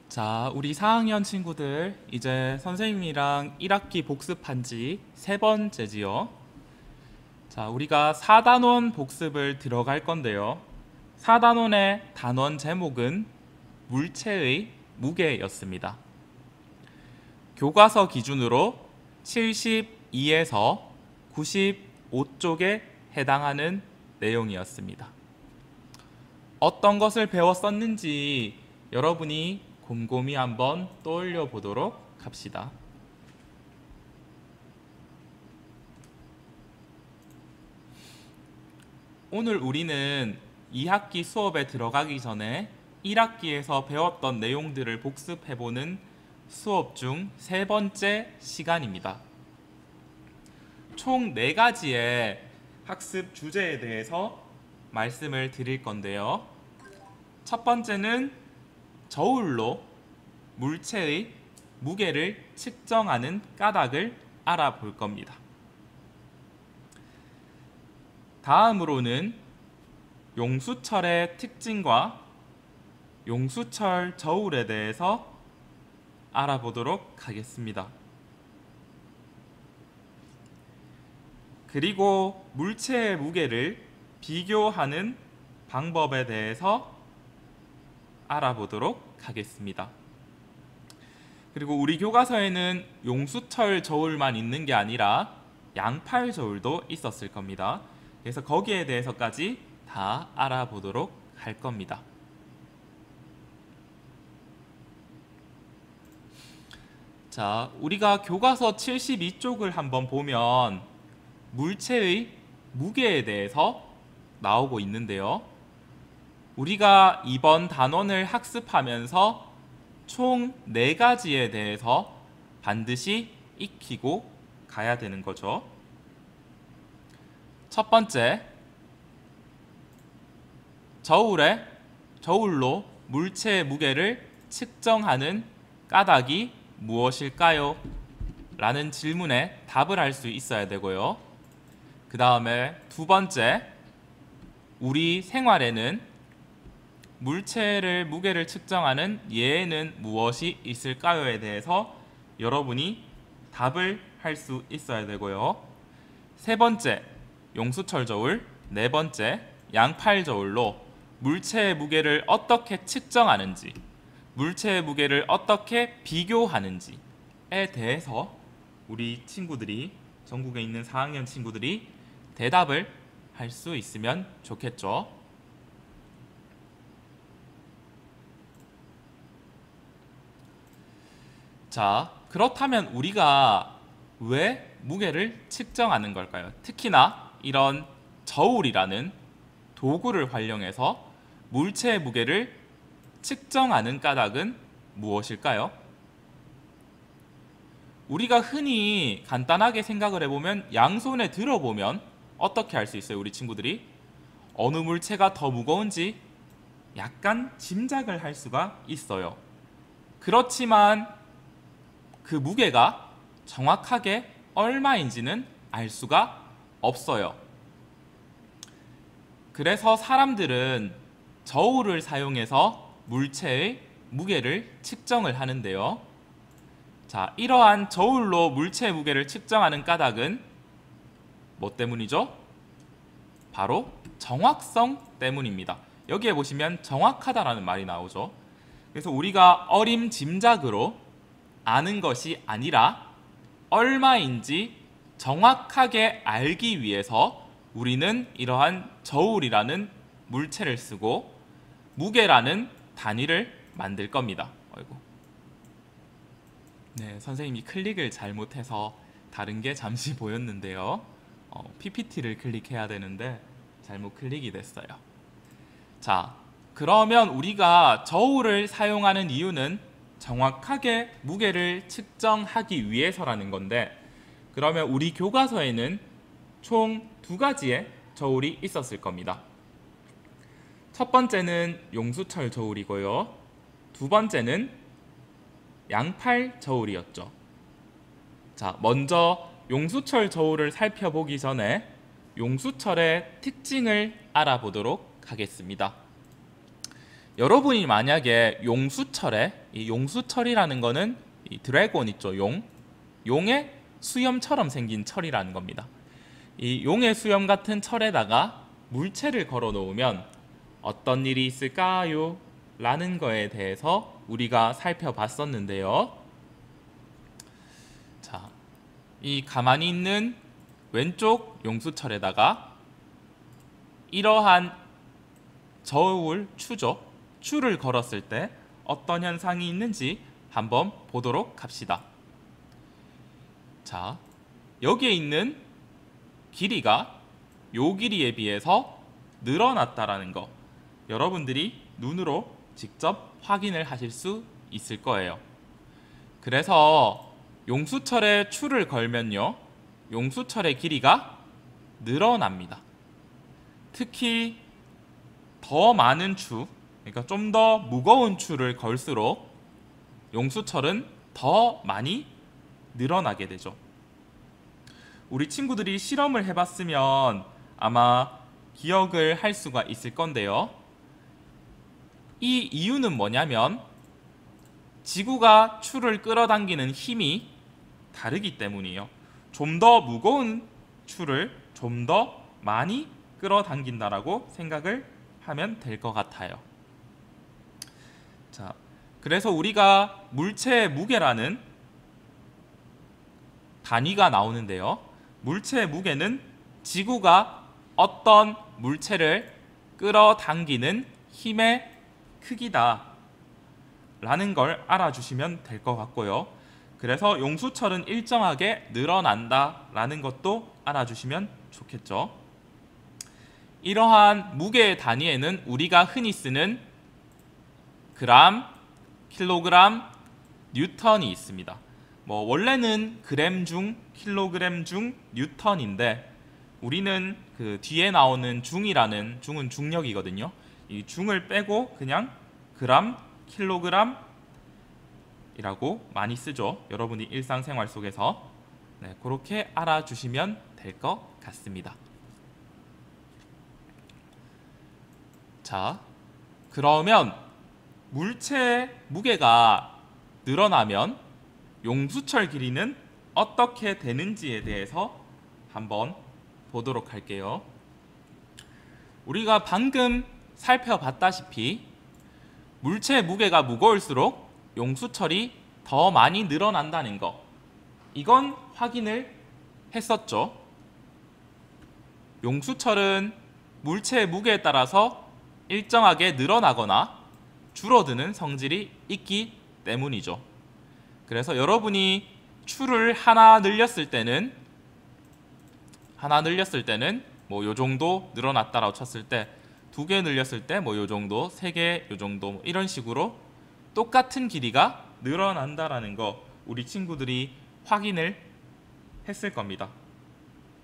자, 우리 4학년 친구들 이제 선생님이랑 1학기 복습한 지 3번째지요. 자, 우리가 4단원 복습을 들어갈 건데요. 4단원의 단원 제목은 물체의 무게였습니다. 교과서 기준으로 72에서 95쪽에 해당하는 내용이었습니다. 어떤 것을 배웠었는지 여러분이 곰곰이 한번 떠올려 보도록 합시다. 오늘 우리는 2학기 수업에 들어가기 전에 1학기에서 배웠던 내용들을 복습해보는 수업 중 3번째 시간입니다. 총 4가지의 학습 주제에 대해서 말씀을 드릴 건데요. 첫 번째는 저울로 물체의 무게를 측정하는 까닭을 알아볼 겁니다. 다음으로는 용수철의 특징과 용수철 저울에 대해서 알아보도록 하겠습니다. 그리고 물체의 무게를 비교하는 방법에 대해서 알아보도록 하겠습니다. 그리고 우리 교과서에는 용수철 저울만 있는 게 아니라 양팔 저울도 있었을 겁니다. 그래서 거기에 대해서까지 다 알아보도록 할 겁니다. 자, 우리가 교과서 72쪽을 한번 보면 물체의 무게에 대해서 나오고 있는데요. 우리가 이번 단원을 학습하면서 총 4가지에 대해서 반드시 익히고 가야 되는 거죠. 첫 번째, 저울로 물체의 무게를 측정하는 까닭이 무엇일까요? 라는 질문에 답을 할 수 있어야 되고요. 그 다음에 두 번째, 우리 생활에는 물체를 무게를 측정하는 예에는 무엇이 있을까요에 대해서 여러분이 답을 할 수 있어야 되고요. 세 번째, 용수철 저울, 네 번째, 양팔 저울로 물체의 무게를 어떻게 측정하는지, 물체의 무게를 어떻게 비교하는지에 대해서 우리 친구들이, 전국에 있는 4학년 친구들이 대답을 할 수 있으면 좋겠죠. 자, 그렇다면 우리가 왜 무게를 측정하는 걸까요? 특히나 이런 저울이라는 도구를 활용해서 물체의 무게를 측정하는 까닭은 무엇일까요? 우리가 흔히 간단하게 생각을 해보면 양손에 들어보면 어떻게 알 수 있어요? 우리 친구들이 어느 물체가 더 무거운지 약간 짐작을 할 수가 있어요. 그렇지만 그 무게가 정확하게 얼마인지는 알 수가 없어요. 그래서 사람들은 저울을 사용해서 물체의 무게를 측정을 하는데요. 자, 이러한 저울로 물체의 무게를 측정하는 까닭은 뭐 때문이죠? 바로 정확성 때문입니다. 여기에 보시면 정확하다라는 말이 나오죠. 그래서 우리가 어림짐작으로 아는 것이 아니라 얼마인지 정확하게 알기 위해서 우리는 이러한 저울이라는 물체를 쓰고 무게라는 단위를 만들 겁니다. 아이고. 네, 선생님이 클릭을 잘못해서 다른 게 잠시 보였는데요. PPT를 클릭해야 되는데 잘못 클릭이 됐어요. 자, 그러면 우리가 저울을 사용하는 이유는 정확하게 무게를 측정하기 위해서라는 건데, 그러면 우리 교과서에는 총 2가지의 저울이 있었을 겁니다. 첫 번째는 용수철 저울이고요. 두 번째는 양팔 저울이었죠. 자, 먼저 용수철 저울을 살펴보기 전에 용수철의 특징을 알아보도록 하겠습니다. 여러분이 만약에 용수철에 이 용수철이라는 거는 이 드래곤 있죠, 용의 수염처럼 생긴 철이라는 겁니다. 이 용의 수염 같은 철에다가 물체를 걸어 놓으면 어떤 일이 있을까요? 라는 거에 대해서 우리가 살펴봤었는데요. 자, 이 가만히 있는 왼쪽 용수철에다가 이러한 추를 걸었을 때 어떤 현상이 있는지 한번 보도록 합시다. 자, 여기에 있는 길이가 요 길이에 비해서 늘어났다라는 거, 여러분들이 눈으로 직접 확인을 하실 수 있을 거예요. 그래서 용수철에 추를 걸면요, 용수철의 길이가 늘어납니다. 특히 더 많은 추, 그러니까 좀 더 무거운 추를 걸수록 용수철은 더 많이 늘어나게 되죠. 우리 친구들이 실험을 해봤으면 아마 기억을 할 수가 있을 건데요. 이 이유는 뭐냐면 지구가 추를 끌어당기는 힘이 다르기 때문이에요. 좀 더 무거운 추를 좀 더 많이 끌어당긴다라고 생각을 하면 될 것 같아요. 자, 그래서 우리가 물체의 무게라는 단위가 나오는데요. 물체의 무게는 지구가 어떤 물체를 끌어당기는 힘의 크기다 라는 걸 알아주시면 될 것 같고요. 그래서 용수철은 일정하게 늘어난다 라는 것도 알아주시면 좋겠죠. 이러한 무게의 단위에는 우리가 흔히 쓰는 그램, 킬로그램, 뉴턴이 있습니다. 원래는 그램 중, 킬로그램 중, 뉴턴인데 우리는 그 뒤에 나오는 중은 중력이거든요. 이 중을 빼고 그냥 그램, 킬로그램이라고 많이 쓰죠. 여러분이 일상생활 속에서. 네, 그렇게 알아주시면 될 것 같습니다. 자, 그러면 물체의 무게가 늘어나면 용수철 길이는 어떻게 되는지에 대해서 한번 보도록 할게요. 우리가 방금 살펴봤다시피 물체의 무게가 무거울수록 용수철이 더 많이 늘어난다는 거, 이건 확인을 했었죠. 용수철은 물체의 무게에 따라서 일정하게 늘어나거나 줄어드는 성질이 있기 때문이죠. 그래서 여러분이 추를 하나 늘렸을 때는 요 정도 늘어났다라고 쳤을 때, 2개 늘렸을 때 요 정도, 3개 요 정도, 이런 식으로 똑같은 길이가 늘어난다라는 거 우리 친구들이 확인을 했을 겁니다.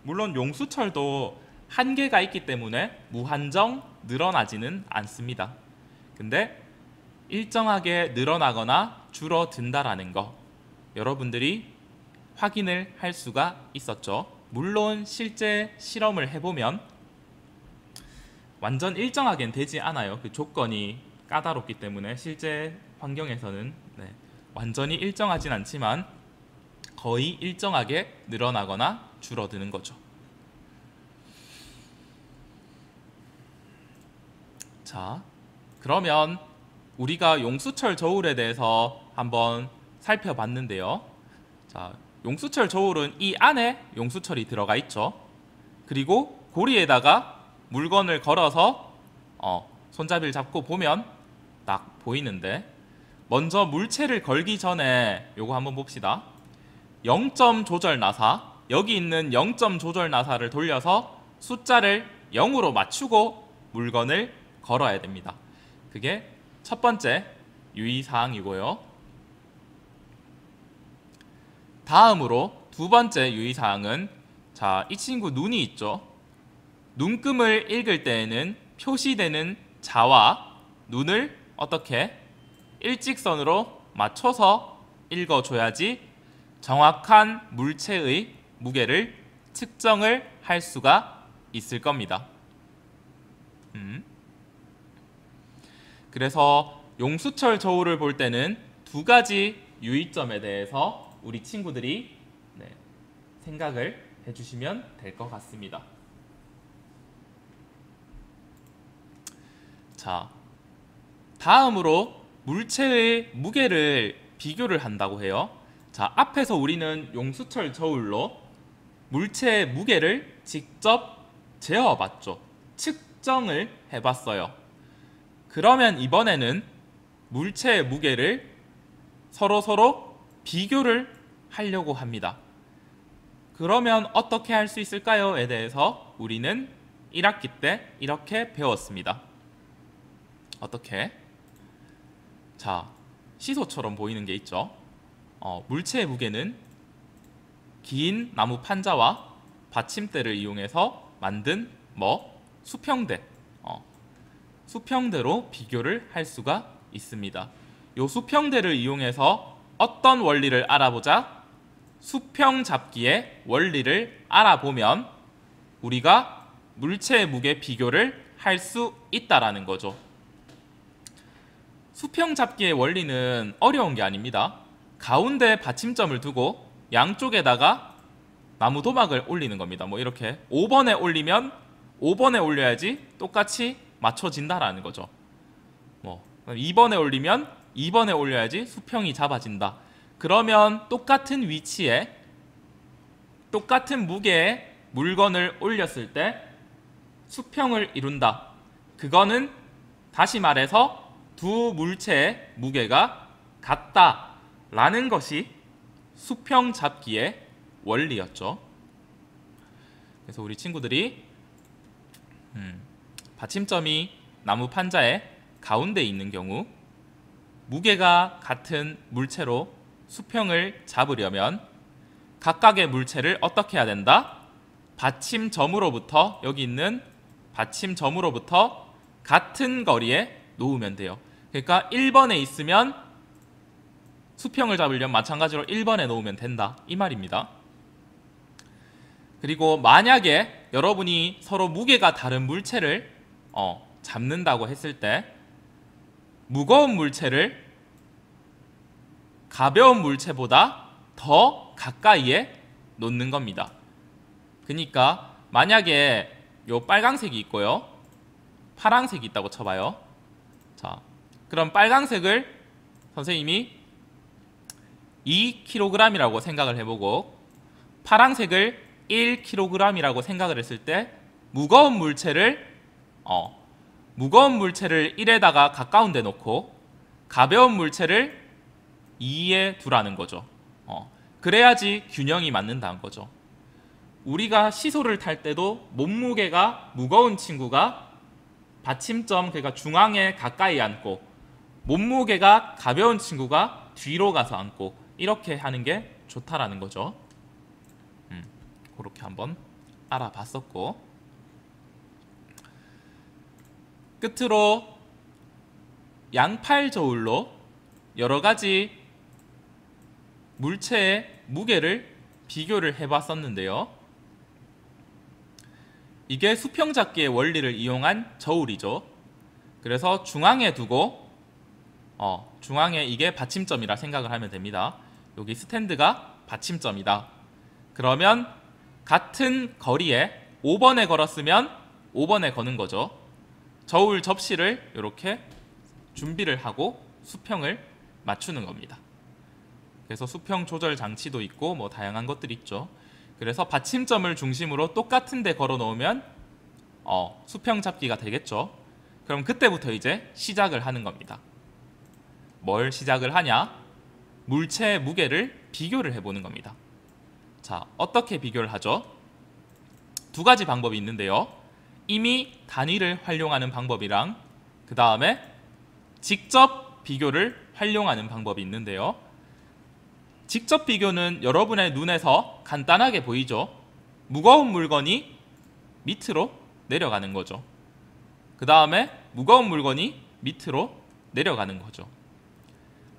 물론 용수철도 한계가 있기 때문에 무한정 늘어나지는 않습니다. 근데 일정하게 늘어나거나 줄어든다라는 거 여러분들이 확인을 할 수가 있었죠. 물론 실제 실험을 해보면 완전 일정하게는 되지 않아요. 그 조건이 까다롭기 때문에 실제 환경에서는 완전히 일정하진 않지만 거의 일정하게 늘어나거나 줄어드는 거죠. 자, 그러면 우리가 용수철 저울에 대해서 한번 살펴봤는데요. 자, 용수철 저울은 이 안에 용수철이 들어가 있죠. 그리고 고리에다가 물건을 걸어서 손잡이를 잡고 보면 딱 보이는데, 먼저 물체를 걸기 전에 요거 한번 봅시다. 0점 조절 나사, 여기 있는 0점 조절 나사를 돌려서 숫자를 0으로 맞추고 물건을 걸어야 됩니다. 그게 첫 번째 유의사항이고요. 다음으로 두 번째 유의사항은, 자, 이 친구 눈이 있죠. 눈금을 읽을 때에는 표시되는 자와 눈을 어떻게 일직선으로 맞춰서 읽어줘야지 정확한 물체의 무게를 측정을 할 수가 있을 겁니다. 그래서 용수철 저울을 볼 때는 두 가지 유의점에 대해서 우리 친구들이 생각을 해주시면 될 것 같습니다. 자, 다음으로 물체의 무게를 비교를 한다고 해요. 자, 앞에서 우리는 용수철 저울로 물체의 무게를 직접 재어봤죠. 측정을 해봤어요. 그러면 이번에는 물체의 무게를 서로 비교를 하려고 합니다. 그러면 어떻게 할 수 있을까요?에 대해서 우리는 1학기 때 이렇게 배웠습니다. 어떻게? 자, 시소처럼 보이는 게 있죠. 물체의 무게는 긴 나무 판자와 받침대를 이용해서 만든 수평대, 수평대로 비교를 할 수가 있습니다. 이 수평대를 이용해서 어떤 원리를 알아보자? 수평 잡기의 원리를 알아보면 우리가 물체의 무게 비교를 할 수 있다라는 거죠. 수평 잡기의 원리는 어려운 게 아닙니다. 가운데 받침점을 두고 양쪽에다가 나무 도막을 올리는 겁니다. 이렇게 5번에 올리면 5번에 올려야지 똑같이 맞춰진다라는 거죠. 2번에 올리면 2번에 올려야지 수평이 잡아진다. 그러면 똑같은 위치에 똑같은 무게의 물건을 올렸을 때 수평을 이룬다. 그거는 다시 말해서 두 물체의 무게가 같다라는 것이 수평 잡기의 원리였죠. 그래서 우리 친구들이 받침점이 나무 판자의 가운데 있는 경우 무게가 같은 물체로 수평을 잡으려면 각각의 물체를 어떻게 해야 된다? 받침점으로부터 여기 있는 받침점으로부터 같은 거리에 놓으면 돼요. 그러니까 1번에 있으면 수평을 잡으려면 마찬가지로 1번에 놓으면 된다 이 말입니다. 그리고 만약에 여러분이 서로 무게가 다른 물체를 잡는다고 했을 때 무거운 물체를 가벼운 물체보다 더 가까이에 놓는 겁니다. 그러니까 만약에 요 빨강색이 있고요, 파랑색이 있다고 쳐봐요. 자, 그럼 빨강색을 선생님이 2kg이라고 생각을 해보고 파랑색을 1kg이라고 생각을 했을 때 무거운 물체를 1에다가 가까운 데 놓고 가벼운 물체를 2에 두라는 거죠. 그래야지 균형이 맞는다는 거죠. 우리가 시소를 탈 때도 몸무게가 무거운 친구가 받침점, 그러니까 중앙에 가까이 앉고 몸무게가 가벼운 친구가 뒤로 가서 앉고 이렇게 하는 게 좋다라는 거죠. 그렇게 한번 알아봤었고, 끝으로 양팔 저울로 여러 가지 물체의 무게를 비교를 해봤었는데요. 이게 수평 잡기의 원리를 이용한 저울이죠. 그래서 중앙에 두고 중앙에 이게 받침점이라 생각을 하면 됩니다. 여기 스탠드가 받침점이다. 그러면 같은 거리에 5번에 걸었으면 5번에 거는 거죠. 저울 접시를 이렇게 준비를 하고 수평을 맞추는 겁니다. 그래서 수평 조절 장치도 있고 다양한 것들이 있죠. 그래서 받침점을 중심으로 똑같은 데 걸어 놓으면 수평 잡기가 되겠죠. 그럼 그때부터 이제 시작을 하는 겁니다. 뭘 시작을 하냐? 물체의 무게를 비교를 해보는 겁니다. 자, 어떻게 비교를 하죠? 두 가지 방법이 있는데요. 이미 단위를 활용하는 방법이랑 그 다음에 직접 비교를 활용하는 방법이 있는데요. 직접 비교는 여러분의 눈에서 간단하게 보이죠. 무거운 물건이 밑으로 내려가는 거죠. 그 다음에 무거운 물건이 밑으로 내려가는 거죠.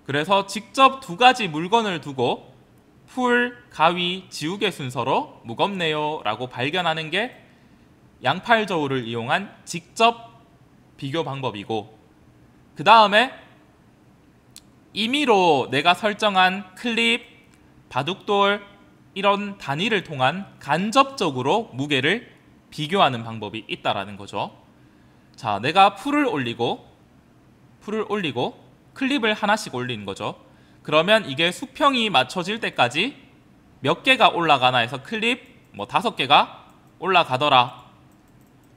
그래서 직접 두 가지 물건을 두고 풀, 가위, 지우개 순서로 무겁네요 라고 발견하는 게 양팔 저울을 이용한 직접 비교 방법이고, 그 다음에 임의로 내가 설정한 클립, 바둑돌 이런 단위를 통한 간접적으로 무게를 비교하는 방법이 있다라는 거죠. 자, 내가 풀을 올리고 클립을 하나씩 올리는 거죠. 그러면 이게 수평이 맞춰질 때까지 몇 개가 올라가나 해서 클립 뭐 5개가 올라가더라.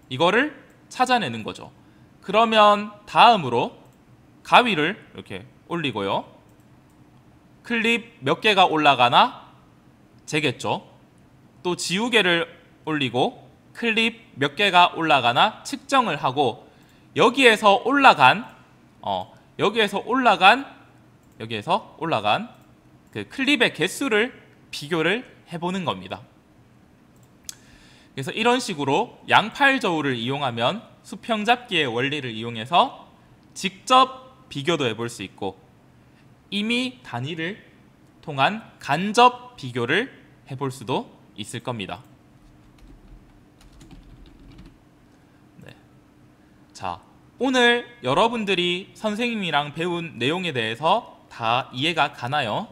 이거를 찾아내는 거죠. 그러면 다음으로 가위를 이렇게 올리고요. 클립 몇 개가 올라가나 재겠죠. 또 지우개를 올리고 클립 몇 개가 올라가나 측정을 하고 여기에서 올라간 그 클립의 개수를 비교를 해보는 겁니다. 그래서 이런 식으로 양팔 저울을 이용하면 수평잡기의 원리를 이용해서 직접 비교도 해볼 수 있고 임의 단위를 통한 간접 비교를 해볼 수도 있을 겁니다. 네. 자, 오늘 여러분들이 선생님이랑 배운 내용에 대해서 다 이해가 가나요?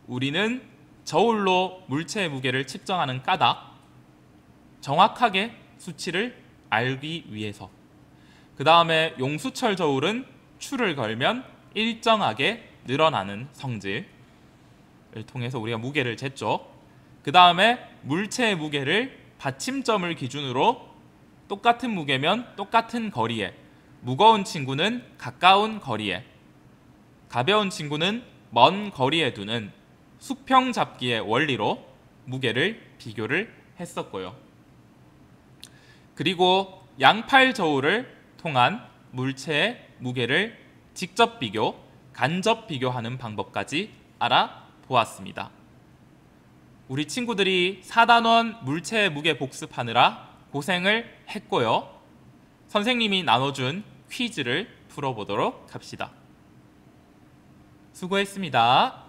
우리는 저울로 물체의 무게를 측정하는 까닭, 정확하게 수치를 알기 위해서, 그 다음에 용수철 저울은 추를 걸면 일정하게 늘어나는 성질을 통해서 우리가 무게를 쟀죠. 그 다음에 물체의 무게를 받침점을 기준으로 똑같은 무게면 똑같은 거리에, 무거운 친구는 가까운 거리에, 가벼운 친구는 먼 거리에 두는 수평 잡기의 원리로 무게를 비교를 했었고요. 그리고 양팔 저울을 통한 물체의 무게를 직접 비교, 간접 비교하는 방법까지 알아보았습니다. 우리 친구들이 4단원 물체의 무게 복습하느라 고생을 했고요. 선생님이 나눠준 퀴즈를 풀어보도록 합시다. 수고했습니다.